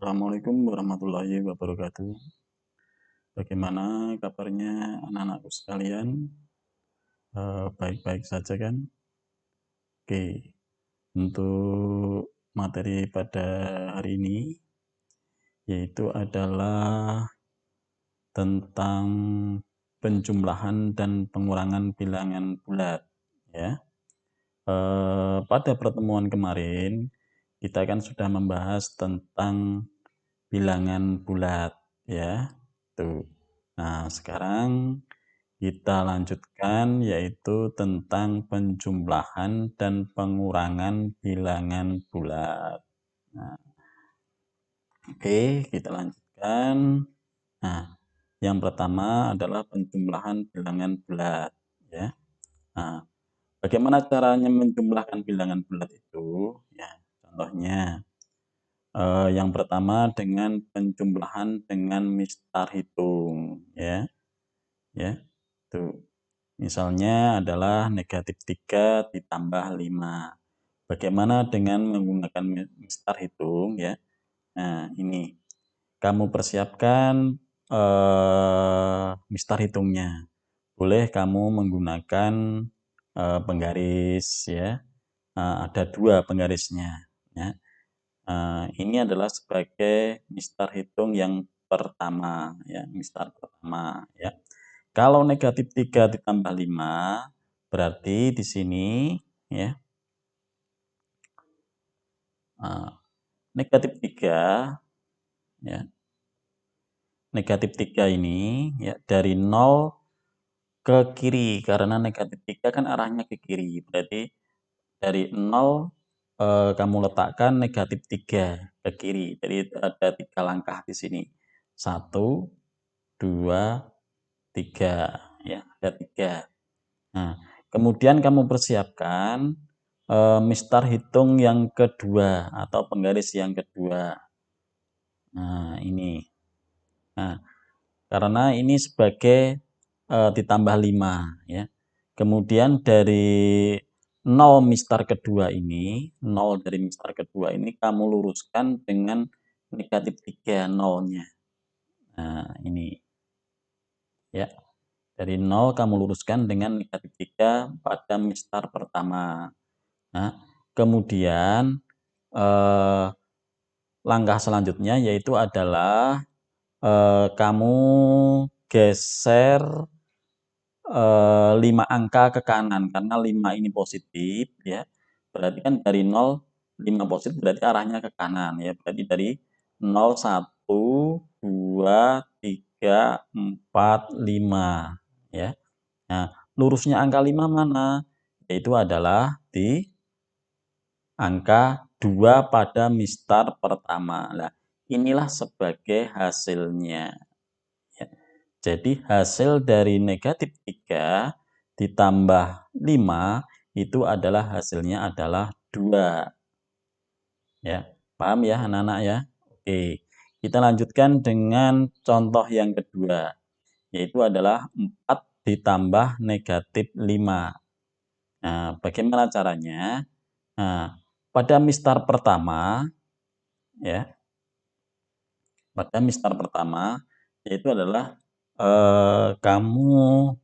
Assalamualaikum warahmatullahi wabarakatuh. Bagaimana kabarnya anak-anakku sekalian? Baik-baik saja kan? Oke, untuk materi pada hari ini yaitu adalah tentang penjumlahan dan pengurangan bilangan bulat ya. Pada pertemuan kemarin kita kan sudah membahas tentang bilangan bulat ya. Tuh. Nah, sekarang kita lanjutkan yaitu tentang penjumlahan dan pengurangan bilangan bulat. Nah, oke, kita lanjutkan. Nah, yang pertama adalah penjumlahan bilangan bulat ya. Nah, bagaimana caranya menjumlahkan bilangan bulat itu? Ya, contohnya yang pertama dengan penjumlahan dengan mistar hitung ya. Ya. Tuh. Misalnya adalah negatif 3 ditambah 5. Bagaimana dengan menggunakan mistar hitung ya? Nah, ini kamu persiapkan mistar hitungnya. Boleh kamu menggunakan penggaris ya. Ada 2 penggarisnya ya. Ini adalah sebagai mistar hitung yang pertama ya, mistar pertama ya. Kalau negatif 3 ditambah 5 berarti di sini ya. Negatif 3 ya. Negatif 3 ini ya dari 0 ke kiri karena negatif 3 kan arahnya ke kiri. Berarti dari 0 kamu letakkan negatif 3 ke kiri. Jadi ada 3 langkah di sini. 1 2 3 ya, ada 3. Nah, kemudian kamu persiapkan mistar hitung yang kedua atau penggaris yang kedua. Nah, ini. Nah, karena ini sebagai ditambah 5 ya. Kemudian dari 0 mistar kedua ini, 0 dari mistar kedua ini kamu luruskan dengan negatif 3 nolnya. Nah, ini. Ya. Dari 0 kamu luruskan dengan negatif 3 pada mistar pertama. Nah, kemudian langkah selanjutnya yaitu adalah kamu geser 5 angka ke kanan karena 5 ini positif ya. Berarti kan dari 0 5 positif berarti arahnya ke kanan ya. Berarti dari 0 1 2 3 4 5 ya. Nah, lurusnya angka 5 mana? Yaitu adalah di angka 2 pada mistar pertama. Nah, inilah sebagai hasilnya. Ya. Jadi hasil dari negatif 3 ditambah 5 itu adalah hasilnya adalah 2. Ya, paham ya anak-anak ya? Oke, kita lanjutkan dengan contoh yang kedua, yaitu adalah 4 ditambah negatif 5. Nah, bagaimana caranya? Nah, pada mistar pertama, ya, pada mistar pertama, yaitu adalah kamu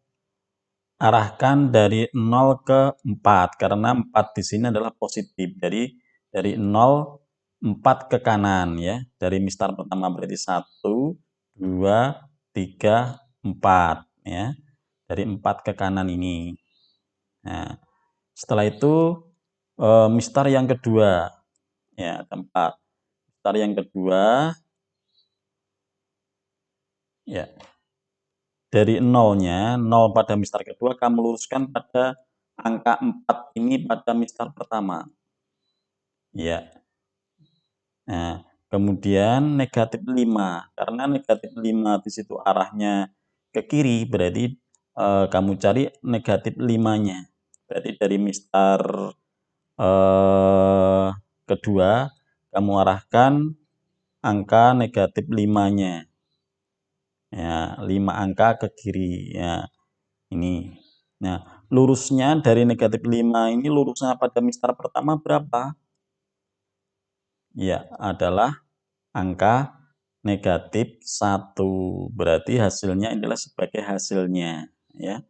arahkan dari 0 ke 4, karena 4 di sini adalah positif. Jadi dari 0, 4 ke kanan ya. Dari mistar pertama berarti 1, 2, 3, 4 ya. Dari 4 ke kanan ini. Nah, setelah itu mistar yang kedua ya, tempat. Mistar yang kedua ya. Dari nolnya, 0 pada mistar kedua kamu luruskan pada angka 4 ini pada mistar pertama. Ya. Nah, kemudian negatif 5. Karena negatif 5 di situ arahnya ke kiri, berarti kamu cari negatif 5-nya. Berarti dari mistar kedua kamu arahkan angka negatif 5-nya. Ya, 5 angka ke kiri ya. Ini. Nah, lurusnya dari negatif 5 ini lurusnya pada mistar pertama berapa? Ya, adalah angka negatif 1. Berarti hasilnya adalah sebagai hasilnya, ya.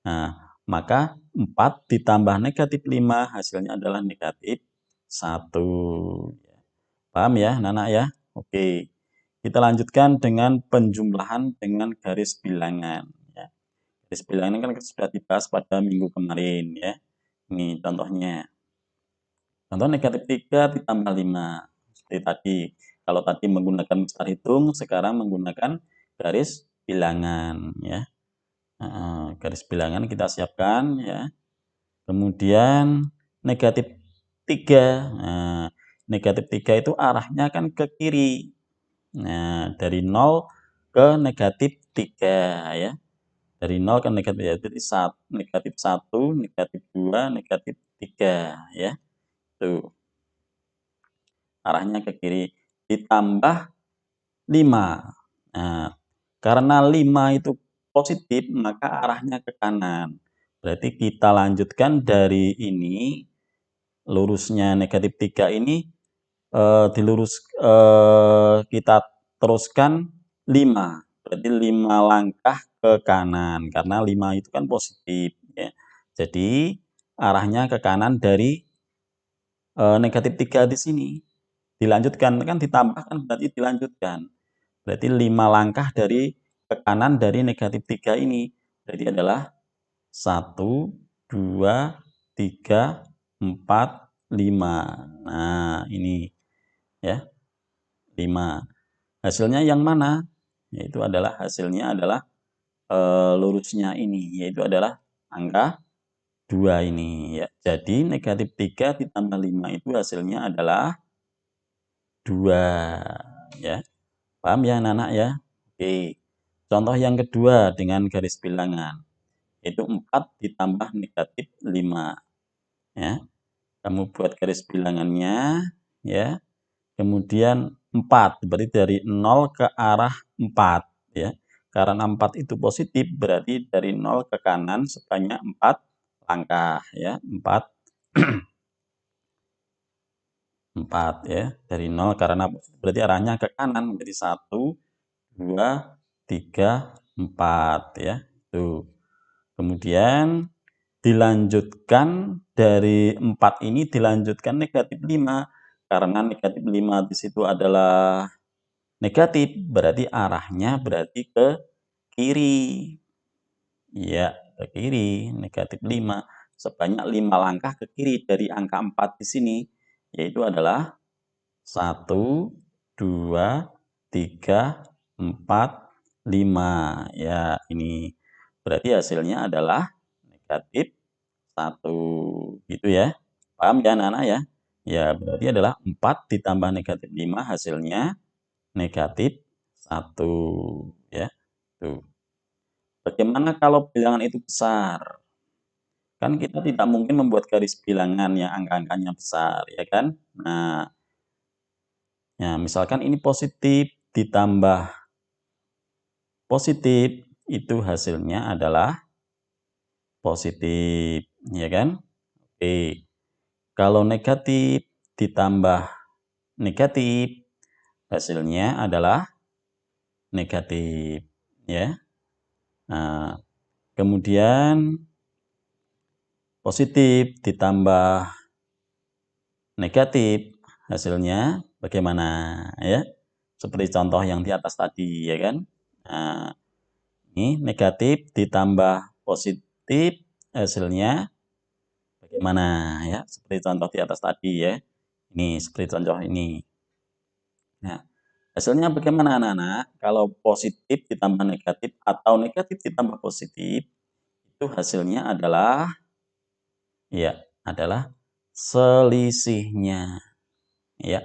Nah, maka 4 ditambah negatif 5 hasilnya adalah negatif 1. Paham ya, anak-anak ya? Oke. Kita lanjutkan dengan penjumlahan dengan garis bilangan, ya. Garis bilangan kan sudah dibahas pada minggu kemarin, ya. Ini contohnya. Contoh negatif 3 ditambah 5. Seperti tadi. Kalau tadi menggunakan besar hitung, sekarang menggunakan garis bilangan, ya. Garis bilangan kita siapkan, ya. Kemudian negatif 3. Nah, negatif 3 itu arahnya kan ke kiri. Nah, dari 0 ke negatif 3, ya. Dari 0 ke negatif 3, jadi negatif 1, negatif 2, negatif 3, ya. Tuh. Arahnya ke kiri. Ditambah 5. Nah, karena 5 itu positif, maka arahnya ke kanan. Berarti kita lanjutkan dari ini, lurusnya negatif 3 ini, kita teruskan 5. Berarti 5 langkah ke kanan, karena 5 itu kan positif, ya. Jadi, arahnya ke kanan dari negatif 3 di sini. Dilanjutkan, kan ditambahkan berarti dilanjutkan. Berarti 5 langkah dari ke kanan dari negatif 3 ini. Berarti adalah 1, 2, 3, 4, 5. Nah, ini ya, 5. Hasilnya yang mana? Yaitu adalah hasilnya adalah lurusnya ini, yaitu adalah angka 2 ini, ya. Jadi negatif 3 ditambah 5 itu hasilnya adalah 2, ya. Paham ya anak-anak ya? Oke. Contoh yang kedua dengan garis bilangan, yaitu 4 ditambah negatif 5, ya. Kamu buat garis bilangannya, ya. Kemudian 4, berarti dari 0 ke arah 4, ya. Karena 4 itu positif, berarti dari 0 ke kanan sebanyak 4 langkah, ya. 4 4, ya. Dari 0 karena berarti arahnya ke kanan, jadi 1, 2, 3, 4, ya. Tuh. Kemudian dilanjutkan dari 4 ini dilanjutkan negatif 5. Karena negatif 5 di situ adalah negatif, berarti arahnya berarti ke kiri. Ya, ke kiri, negatif 5. Sebanyak 5 langkah ke kiri dari angka 4 di sini, yaitu adalah 1, 2, 3, 4, 5. Ya, ini berarti hasilnya adalah negatif 1. Gitu ya. Paham ya anak-anak ya? Ya, berarti adalah 4 ditambah negatif 5 hasilnya negatif 1. Ya. Tuh. Bagaimana kalau bilangan itu besar? Kan kita tidak mungkin membuat garis bilangan yang angka-angkanya besar, ya kan? Nah, ya, misalkan ini positif ditambah positif, itu hasilnya adalah positif, ya kan? Oke. Kalau negatif ditambah negatif, hasilnya adalah negatif, ya. Nah, kemudian positif ditambah negatif, hasilnya bagaimana, ya? Seperti contoh yang di atas tadi, ya kan? Nah, ini negatif ditambah positif, hasilnya bagaimana, ya? Seperti contoh di atas tadi, ya. Ini seperti contoh ini. Nah, hasilnya bagaimana anak-anak? Kalau positif ditambah negatif atau negatif ditambah positif, itu hasilnya adalah, ya, adalah selisihnya, ya.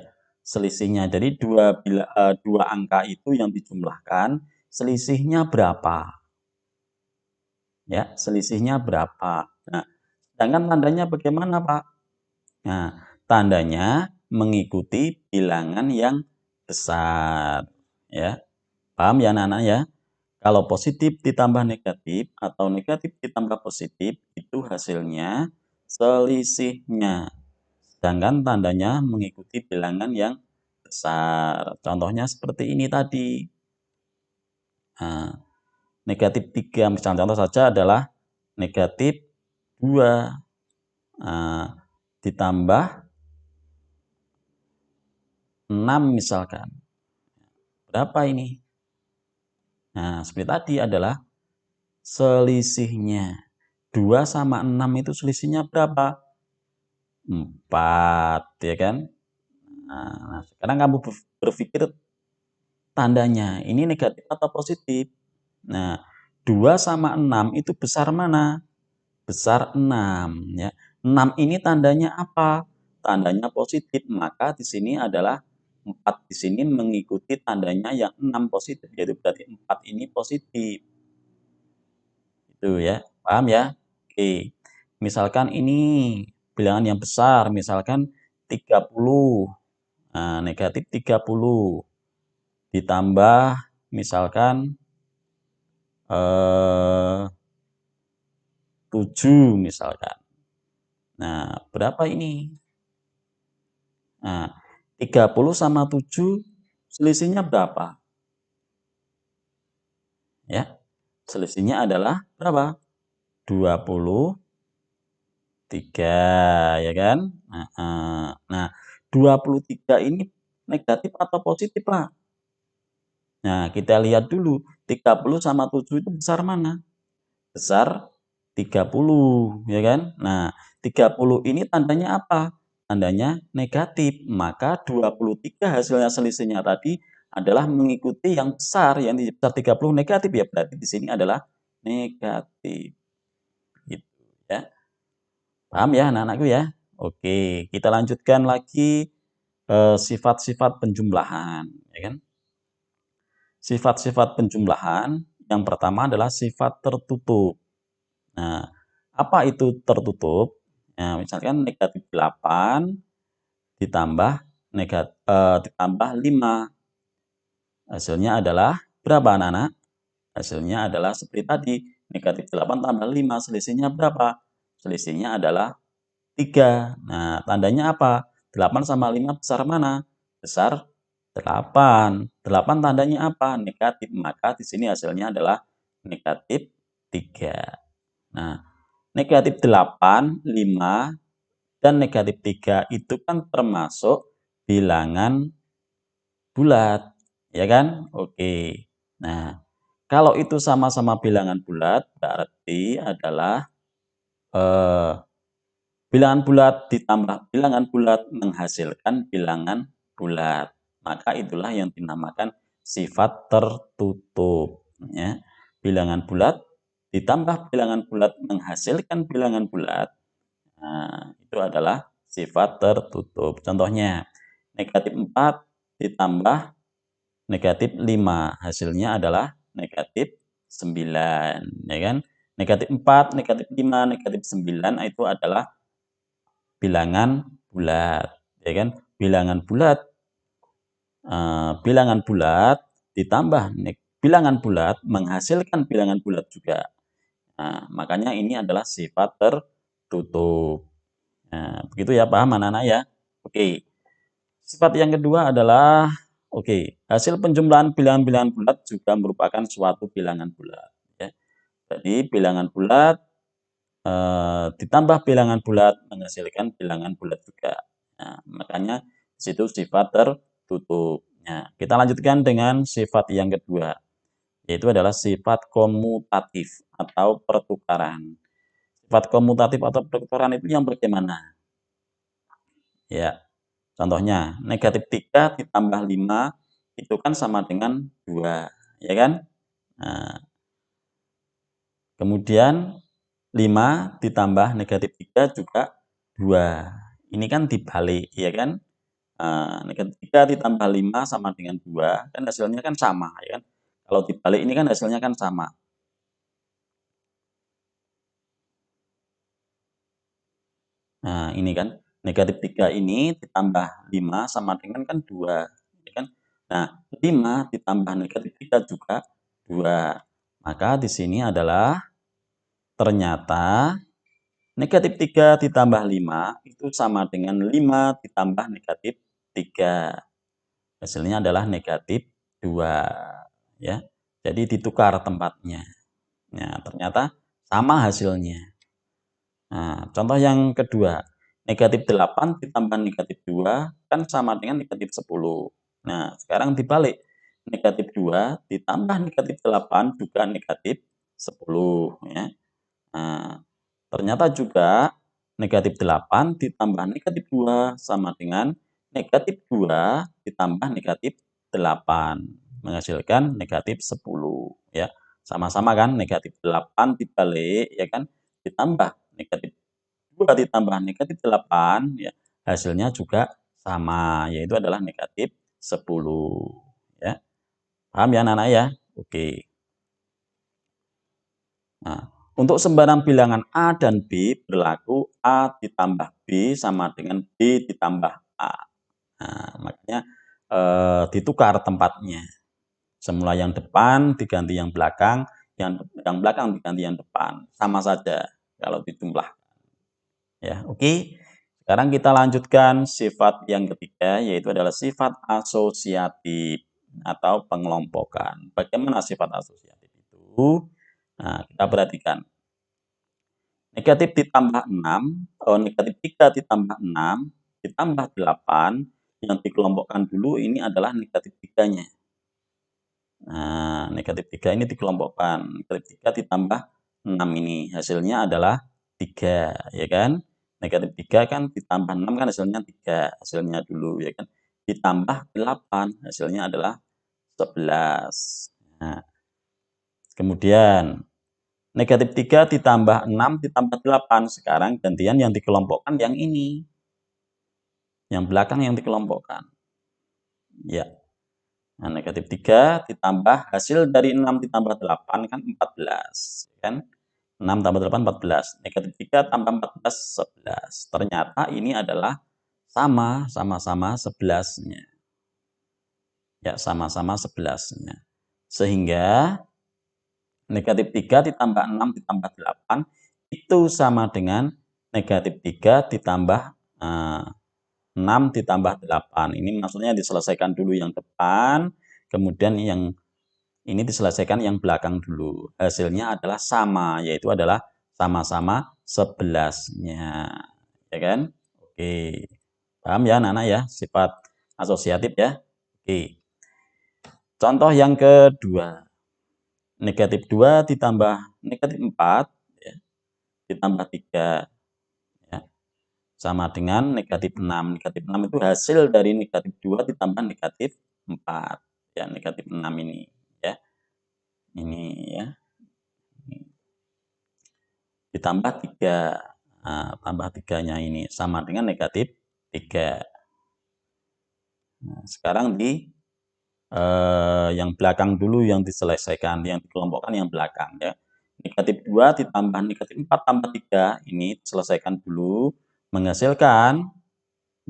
Selisihnya. Jadi dua angka itu yang dijumlahkan, selisihnya berapa? Ya, selisihnya berapa? Nah, sedangkan tandanya bagaimana, Pak? Nah, tandanya mengikuti bilangan yang besar, ya. Paham ya anak-anak ya? Kalau positif ditambah negatif atau negatif ditambah positif, itu hasilnya selisihnya. Sedangkan tandanya mengikuti bilangan yang besar. Contohnya seperti ini tadi. Nah, negatif 3, misalnya contoh saja adalah negatif 2. Nah, ditambah 6 misalkan. Berapa ini? Nah, seperti tadi adalah selisihnya. 2 sama 6 itu selisihnya berapa? 4, ya kan? Nah, sekarang kamu berpikir tandanya, ini negatif atau positif? Nah, 2 sama 6 itu besar mana? Besar 6, ya. 6 ini tandanya apa? Tandanya positif, maka di sini adalah 4 di sini mengikuti tandanya yang 6 positif, yaitu berarti 4 ini positif. Itu ya, paham ya? Oke. Misalkan ini bilangan yang besar, misalkan 30. Nah, negatif 30 ditambah misalkan 7 misalkan. Nah, berapa ini? Nah, 30 sama 7 selisihnya berapa? Ya, selisihnya adalah berapa? 23, ya kan? Nah, 23 ini negatif atau positif, Pak? Nah, kita lihat dulu, 30 sama 7 itu besar mana? Besar 30, ya kan? Nah, 30 ini tandanya apa? Tandanya negatif, maka 23 hasilnya selisihnya tadi adalah mengikuti yang besar, yang di besar 30 negatif, ya berarti di sini adalah negatif. Gitu ya. Paham ya anak-anakku ya? Oke, kita lanjutkan lagi sifat-sifat penjumlahan, ya kan? Sifat-sifat penjumlahan yang pertama adalah sifat tertutup. Nah, apa itu tertutup? Nah, misalkan negatif 8 ditambah ditambah 5. Hasilnya adalah berapa anak-anak? Hasilnya adalah seperti tadi, negatif 8 tambah 5, selisihnya berapa? Selisihnya adalah 3. Nah, tandanya apa? 8 sama 5 besar mana? Besar 8. 8 tandanya apa? Negatif. Maka di sini hasilnya adalah negatif 3. Nah, negatif 8, 5, dan negatif 3 itu kan termasuk bilangan bulat, ya kan? Oke. Nah, kalau itu sama-sama bilangan bulat, berarti adalah eh, bilangan bulat ditambah bilangan bulat menghasilkan bilangan bulat. Maka itulah yang dinamakan sifat tertutup. Ya. Bilangan bulat ditambah bilangan bulat menghasilkan bilangan bulat. Nah, itu adalah sifat tertutup. Contohnya, negatif 4 ditambah negatif 5. Hasilnya adalah negatif 9. Ya kan? Negatif 4, negatif 5, negatif 9 itu adalah bilangan bulat. Ya kan? Bilangan bulat ditambah bilangan bulat menghasilkan bilangan bulat juga. Nah, makanya ini adalah sifat tertutup. Nah, begitu ya, paham anak-anak ya? Oke. Sifat yang kedua adalah hasil penjumlahan bilangan-bilangan bulat juga merupakan suatu bilangan bulat, ya. Jadi bilangan bulat ditambah bilangan bulat menghasilkan bilangan bulat juga. Nah, makanya di situ sifat tertutup. Nah, kita lanjutkan dengan sifat yang kedua, yaitu adalah sifat komutatif atau pertukaran. Sifat komutatif atau pertukaran itu yang bagaimana? Ya, contohnya negatif 3 ditambah 5 itu kan sama dengan 2, ya kan? Nah, kemudian 5 ditambah negatif 3 juga 2. Ini kan dibalik, ya kan? Negatif 3 ditambah 5 sama dengan 2, kan hasilnya kan sama, ya kan? Kalau dibalik ini kan hasilnya kan sama. Nah, ini kan negatif 3 ini ditambah 5 sama dengan kan 2, ya kan? Nah, 5 ditambah negatif 3 juga 2. Maka di sini adalah ternyata negatif 3 ditambah 5 itu sama dengan 5 ditambah negatif 3. Hasilnya adalah negatif 2. Ya. Jadi ditukar tempatnya. Nah, ternyata sama hasilnya. Nah, contoh yang kedua, negatif 8 ditambah negatif 2 kan sama dengan negatif 10. Nah, sekarang dibalik. Negatif 2 ditambah negatif 8 juga negatif 10. Ya. Nah, ternyata juga negatif 8 ditambah negatif 2 sama dengan negatif 2 ditambah negatif 8. Menghasilkan negatif 10. Ya. Sama-sama kan, negatif 8 dibalik, ya kan, ditambah negatif 2 ditambah negatif 8, ya, hasilnya juga sama, yaitu adalah negatif 10. Ya. Paham ya anak-anak ya? Oke. Nah, untuk sembarang bilangan A dan B berlaku A ditambah B sama dengan B ditambah A. Nah, makanya ditukar tempatnya. Semula yang depan diganti yang belakang, yang belakang diganti yang depan. Sama saja kalau dijumlah. Ya, oke. Sekarang kita lanjutkan sifat yang ketiga, yaitu adalah sifat asosiatif atau pengelompokan. Bagaimana sifat asosiatif itu? Nah, kita perhatikan. Negatif ditambah 6, negatif 3 ditambah 6, ditambah 8, yang dikelompokkan dulu ini adalah negatif 3-nya. Nah, negatif 3 ini dikelompokkan. Negatif 3 ditambah 6 ini, hasilnya adalah 3, ya kan? Negatif 3 kan ditambah 6 kan hasilnya 3, hasilnya dulu, ya kan? Ditambah 8, hasilnya adalah 11. Nah, kemudian negatif 3 ditambah 6 ditambah 8. Sekarang gantian yang dikelompokkan yang ini. Yang belakang yang dikelompokkan. Ya. Nah, negatif 3 ditambah hasil dari 6 ditambah 8 kan 14. Kan? 6 tambah 8, 14. Negatif 3 tambah 14, 11. Ternyata ini adalah sama-sama 11-nya. Ya, sama-sama 11-nya. Sehingga negatif 3 ditambah 6 ditambah 8 itu sama dengan negatif 3 ditambah 6 ditambah 8. Ini maksudnya diselesaikan dulu yang depan, kemudian yang ini diselesaikan yang belakang dulu. Hasilnya adalah sama, yaitu adalah sama-sama 11-nya. Ya kan? Oke. Paham ya anak-anak ya? Sifat asosiatif ya? Oke. Contoh yang kedua. Negatif 2 ditambah negatif 4 ya, ditambah 3 ya, sama dengan negatif 6. Negatif 6 itu hasil dari negatif 2 ditambah negatif 4. Ya, negatif 6 ini ya. Ini ya. Ditambah 3. Nah, tambah 3-nya ini sama dengan negatif 3. Nah, sekarang di yang belakang dulu yang diselesaikan, yang dikelompokkan yang belakang ya. Negatif 2 ditambah negatif 4 tambah 3 ini diselesaikan dulu menghasilkan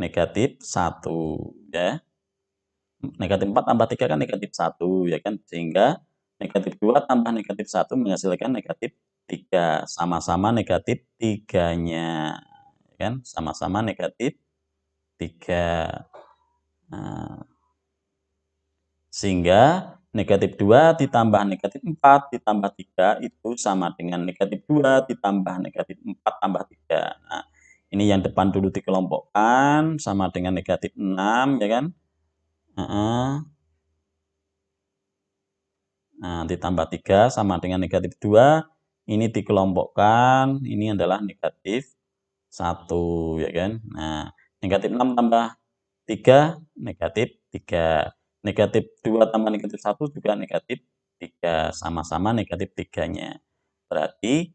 negatif 1 ya. Negatif 4 tambah 3 kan negatif 1 ya kan, sehingga negatif 2 tambah negatif 1 menghasilkan negatif 3, sama-sama negatif 3-nya ya kan, sama-sama negatif 3. Nah, sehingga negatif 2 ditambah negatif 4 ditambah 3 itu sama dengan negatif 2 ditambah negatif 4 tambah 3. Nah, ini yang depan dulu dikelompokkan sama dengan negatif 6 ya kan. Nah, ditambah 3 sama dengan negatif 2. Ini dikelompokkan, ini adalah negatif 1 ya kan. Nah, negatif 6 tambah 3 negatif 3. Negatif 2 tambah negatif 1 juga negatif 3. Sama-sama negatif 3-nya. Berarti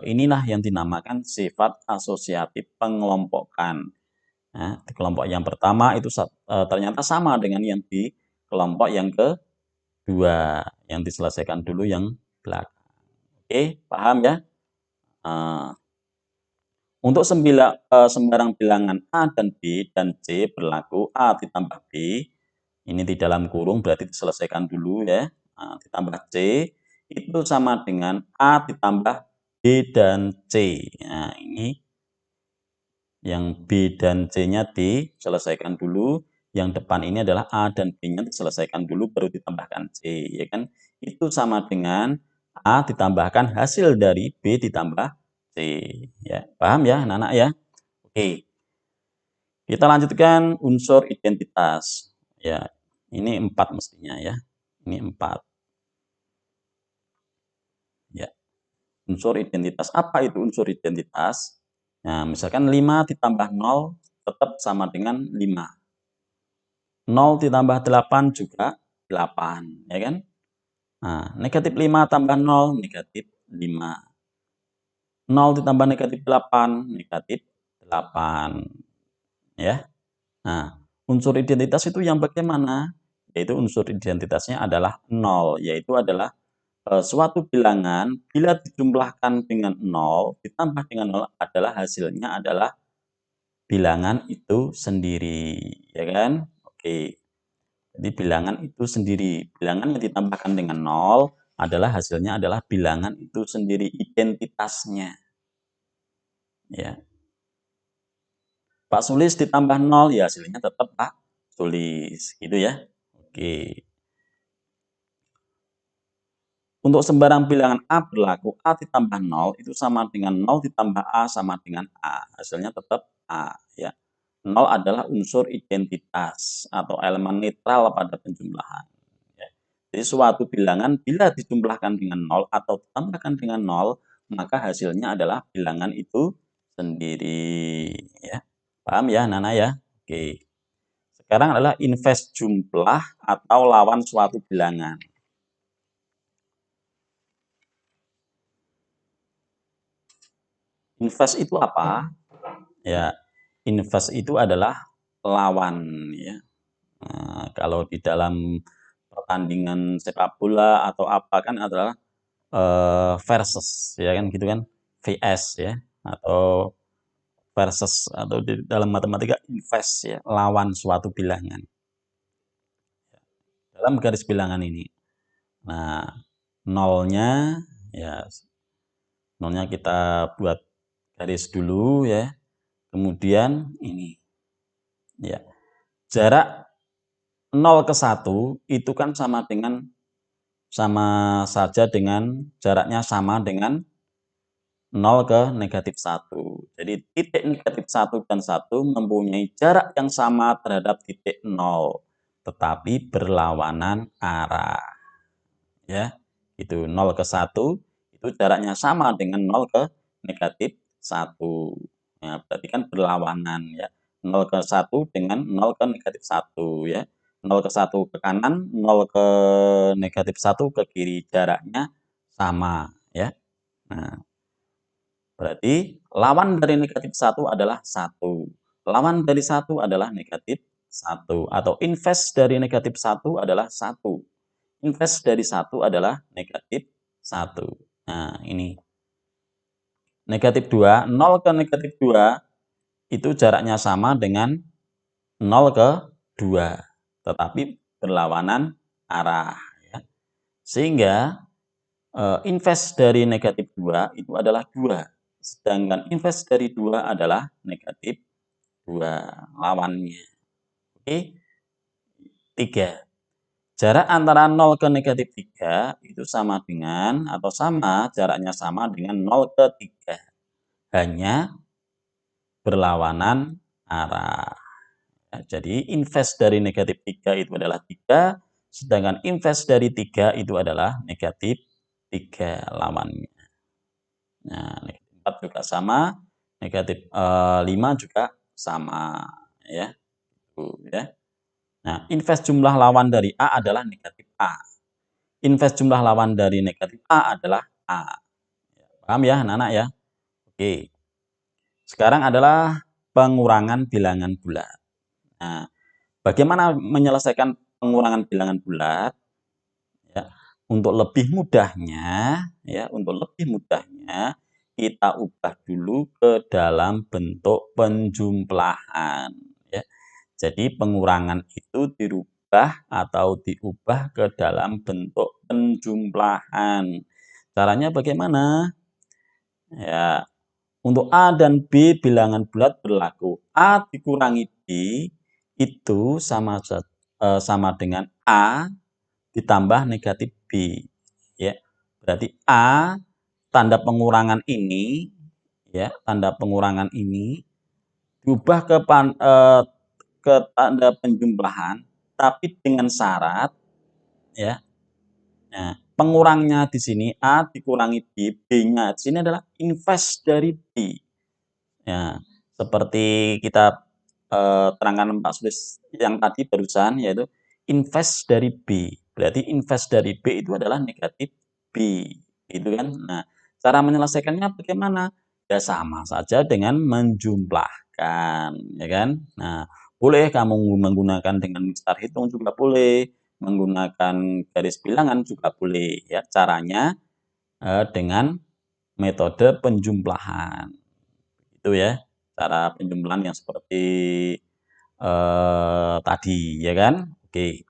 inilah yang dinamakan sifat asosiatif pengelompokan. Nah, di kelompok yang pertama itu ternyata sama dengan yang di kelompok yang kedua. Yang diselesaikan dulu yang belakang. Oke, paham ya? Untuk sembarang bilangan A dan B dan C berlaku A ditambah B. Ini di dalam kurung berarti diselesaikan dulu ya. Ditambah C itu sama dengan A ditambah B dan C. Nah, ini yang B dan C-nya diselesaikan dulu. yang depan ini adalah A dan B-nya diselesaikan dulu baru ditambahkan C, ya kan? Itu sama dengan A ditambahkan hasil dari B ditambah C, ya. Paham ya, anak-anak ya? Oke. Kita lanjutkan unsur identitas. Ya, ini 4 mestinya ya. Ini 4. Ya. Unsur identitas. Apa itu unsur identitas? Nah, misalkan 5 ditambah 0 tetap sama dengan 5. 0 ditambah 8 juga 8, ya kan? Nah, negatif 5 tambah 0, negatif 5. 0 ditambah negatif 8, negatif 8. Ya. Nah, unsur identitas itu yang bagaimana? Yaitu unsur identitasnya adalah 0, yaitu adalah suatu bilangan bila dijumlahkan dengan 0 ditambah dengan 0 adalah hasilnya adalah bilangan itu sendiri, ya kan? Oke. Jadi bilangan itu sendiri, bilangan yang ditambahkan dengan 0 adalah hasilnya adalah bilangan itu sendiri, identitasnya. Ya. Pak Sulis ditambah 0, ya hasilnya tetap Pak Sulis, gitu ya. Oke. Untuk sembarang bilangan A berlaku A ditambah 0 itu sama dengan 0 ditambah A sama dengan A. Hasilnya tetap A, ya. 0 adalah unsur identitas atau elemen netral pada penjumlahan. Ya. Jadi suatu bilangan bila dijumlahkan dengan 0 atau ditambahkan dengan 0, maka hasilnya adalah bilangan itu sendiri, ya. Paham ya, Nana ya? Oke. Sekarang adalah invers jumlah atau lawan suatu bilangan. Invers itu apa? Ya, invers itu adalah lawan, ya. Nah, kalau di dalam pertandingan sepak bola atau apa kan adalah versus, ya kan gitu kan, VS ya, atau versus, atau di dalam matematika invers ya, lawan suatu bilangan dalam garis bilangan ini. Nah, nolnya ya, nolnya kita buat garis dulu ya. Kemudian ini ya, jarak 0 ke 1 itu kan sama saja dengan jaraknya sama dengan 0 ke negatif 1. Jadi titik negatif 1 dan 1 mempunyai jarak yang sama terhadap titik 0, tetapi berlawanan arah. Ya, itu 0 ke 1 itu jaraknya sama dengan 0 ke negatif 1. Nah, berarti kan berlawanan ya. 0 ke 1 dengan 0 ke negatif 1 ya. 0 ke 1 ke kanan, 0 ke negatif 1 ke kiri, jaraknya sama ya. Nah, berarti lawan dari negatif 1 adalah 1. Lawan dari 1 adalah negatif 1 atau invers dari negatif 1 adalah 1. Invers dari 1 adalah negatif 1. Nah, ini. Negatif 2, 0 ke negatif 2 itu jaraknya sama dengan 0 ke 2, tetapi berlawanan arah. Ya. Sehingga invers dari negatif 2 itu adalah 2. Sedangkan invers dari 2 adalah negatif 2, lawannya. Oke, 3. Jarak antara 0 ke negatif 3 itu sama dengan atau sama, jaraknya sama dengan 0 ke 3. Hanya berlawanan arah. Ya, jadi invers dari negatif 3 itu adalah 3, sedangkan invers dari 3 itu adalah negatif 3 lawannya. Nah, negatif 4 juga sama, negatif 5 juga sama. Ya, itu ya. Nah, invers jumlah lawan dari A adalah negatif A. Invers jumlah lawan dari negatif A adalah A. Paham ya, anak-anak ya? Oke. Sekarang adalah pengurangan bilangan bulat. Nah, bagaimana menyelesaikan pengurangan bilangan bulat? Ya, untuk lebih mudahnya, kita ubah dulu ke dalam bentuk penjumlahan. Ya. Jadi pengurangan itu dirubah atau diubah ke dalam bentuk penjumlahan. Caranya bagaimana? Ya, untuk A dan B bilangan bulat berlaku A dikurangi B itu sama dengan A ditambah negatif B. Ya. Berarti A tanda pengurangan ini, ya, tanda pengurangan ini diubah ke tanda penjumlahan, tapi dengan syarat, ya. Nah, pengurangnya di sini A dikurangi B, B-nya di sini adalah invers dari B. Ya, seperti kita terangkan Pak Sulis yang tadi barusan, yaitu invers dari B. Berarti invers dari B itu adalah negatif B, gitu kan? Nah, cara menyelesaikannya bagaimana? Ya sama saja dengan menjumlahkan, ya kan? Nah, boleh kamu menggunakan dengan mistar hitung juga boleh, menggunakan garis bilangan juga boleh, ya. Caranya dengan metode penjumlahan. Itu ya, cara penjumlahan yang seperti tadi, ya kan? Oke.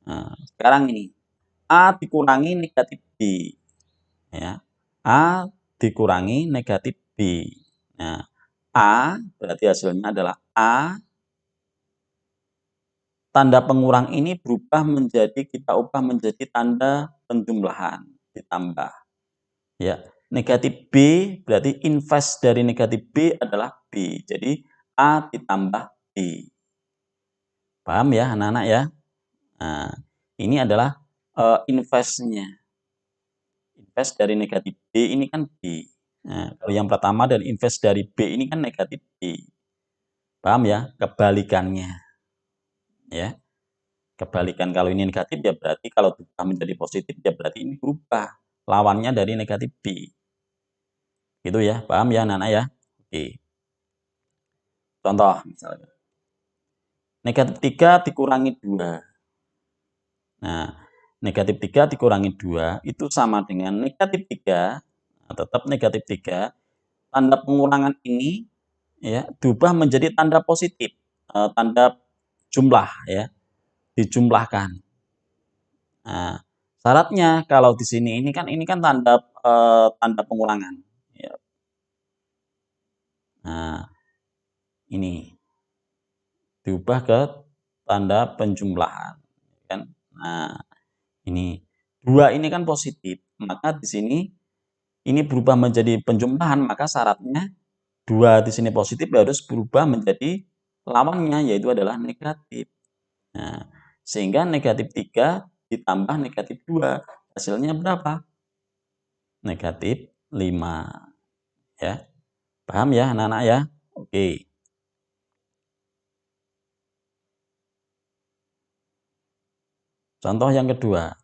Nah, sekarang ini A dikurangi negatif B, ya. A dikurangi negatif B. Nah, A berarti hasilnya adalah A. Tanda pengurang ini kita ubah menjadi tanda penjumlahan, ditambah. Ya, negatif B berarti invers dari negatif B adalah B. Jadi A ditambah B. Paham ya anak-anak ya? Nah, ini adalah inversnya. Invers dari negatif B ini kan B. Nah, kalau yang pertama dan invers dari B ini kan negatif B. Paham ya? Kebalikannya. Ya. Kebalikan kalau ini negatif ya berarti kalau berubah menjadi positif ya berarti ini berubah. Lawannya dari negatif B. Gitu ya. Paham ya anak-anak ya? Oke. Contoh misalnya. Negatif 3 dikurangi 2. Nah, negatif 3 dikurangi 2 itu sama dengan negatif 3, nah, tetap negatif 3. Tanda pengurangan ini ya diubah menjadi tanda positif, tanda jumlah ya, dijumlahkan. Nah, syaratnya kalau di sini ini kan tanda pengurangan ya. Nah, ini diubah ke tanda penjumlahan kan. Nah, ini 2 ini kan positif, maka di sini ini berubah menjadi penjumlahan, maka syaratnya 2 di sini positif harus berubah menjadi lawannya, yaitu adalah negatif. Nah, sehingga negatif 3 ditambah negatif 2, hasilnya berapa? Negatif 5. Ya. Paham ya anak-anak ya? Oke. Contoh yang kedua.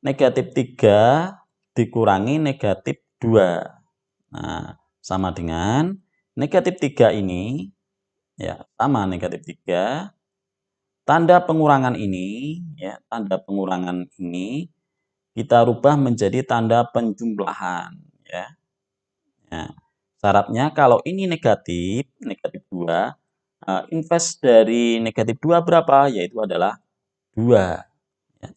Negatif 3 dikurangi negatif 2. Nah, sama dengan negatif 3 ini, ya, sama negatif 3. Tanda pengurangan ini, ya, tanda pengurangan ini kita rubah menjadi tanda penjumlahan, ya. Nah, syaratnya kalau ini negatif, negatif 2, invers dari negatif 2 berapa? Yaitu adalah 2. Ya.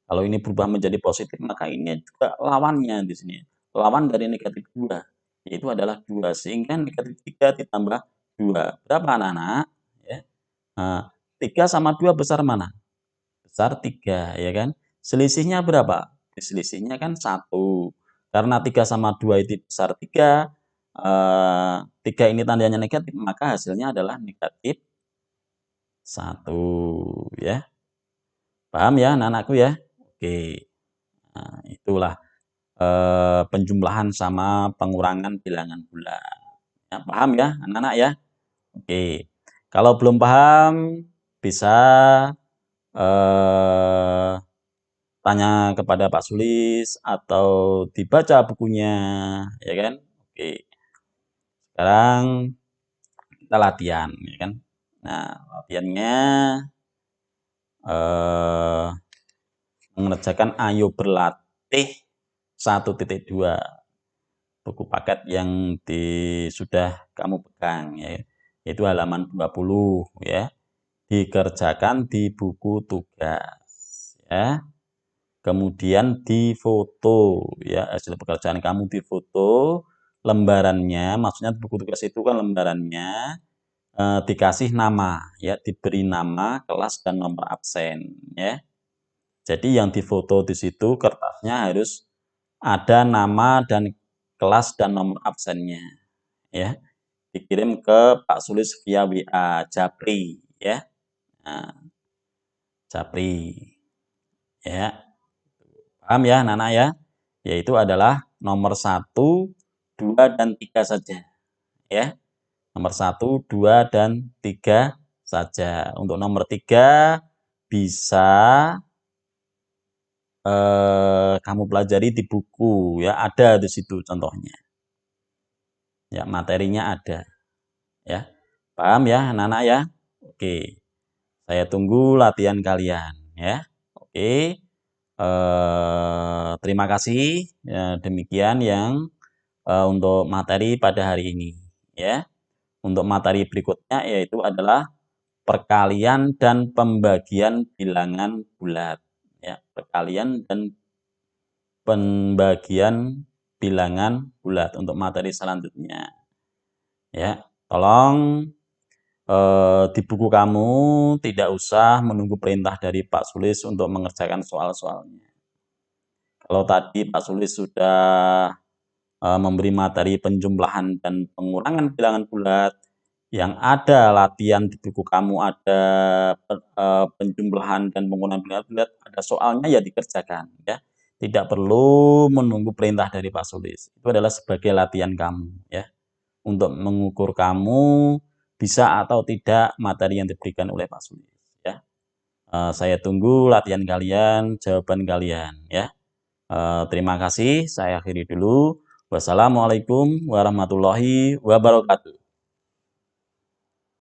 Kalau ini berubah menjadi positif, maka ini juga lawannya di sini. Lawan dari negatif 2, yaitu adalah 2. Sehingga negatif 3 ditambah 2. Berapa anak-anak? Ya. 3 sama 2 besar mana? Besar 3, ya kan? Selisihnya berapa? Selisihnya kan 1. Karena 3 sama 2 itu besar 3, 3 ini tandanya negatif, maka hasilnya adalah negatif 1, ya. Paham ya anak-anakku ya? Oke. Nah, itulah penjumlahan sama pengurangan bilangan bulan. Ya, paham ya anak-anak ya? Oke. Kalau belum paham bisa eh, tanya kepada Pak Sulis atau dibaca bukunya, ya kan? Oke. Sekarang kita latihan, ya kan? Nah, latihannya mengerjakan ayo berlatih 1.2 buku paket yang sudah kamu pegang, ya, yaitu halaman 20 ya. Dikerjakan di buku tugas ya. Kemudian difoto ya, hasil pekerjaan kamu difoto lembarannya, maksudnya buku tugas itu kan lembarannya, dikasih nama, ya, diberi nama, kelas, dan nomor absen, ya. Jadi yang difoto di situ kertasnya harus ada nama dan kelas dan nomor absennya, ya. Dikirim ke Pak Sulis via WA Japri, ya. Nah, Japri, ya. Paham ya, Nana ya? Yaitu adalah nomor 1, 2, dan 3 saja, ya. Nomor 1, 2, dan 3 saja. Untuk nomor 3 bisa kamu pelajari di buku, ya, ada di situ contohnya. Ya, materinya ada, ya. Paham ya, anak-anak ya? Oke. Saya tunggu latihan kalian, ya. Oke. Terima kasih. Ya, demikian yang untuk materi pada hari ini, ya. Untuk materi berikutnya yaitu adalah perkalian dan pembagian bilangan bulat, ya. Perkalian dan pembagian bilangan bulat untuk materi selanjutnya, ya. Tolong di buku kamu tidak usah menunggu perintah dari Pak Sulis untuk mengerjakan soal-soalnya. Kalau tadi Pak Sulis sudah memberi materi penjumlahan dan pengurangan bilangan bulat, yang ada latihan di buku kamu ada penjumlahan dan pengurangan bilangan bulat, ada soalnya ya dikerjakan, ya. Tidak perlu menunggu perintah dari Pak Sulis. Itu adalah sebagai latihan kamu, ya, untuk mengukur kamu bisa atau tidak materi yang diberikan oleh Pak Sulis, ya. Saya tunggu latihan kalian, jawaban kalian, ya. Terima kasih, saya akhiri dulu. Wassalamualaikum warahmatullahi wabarakatuh.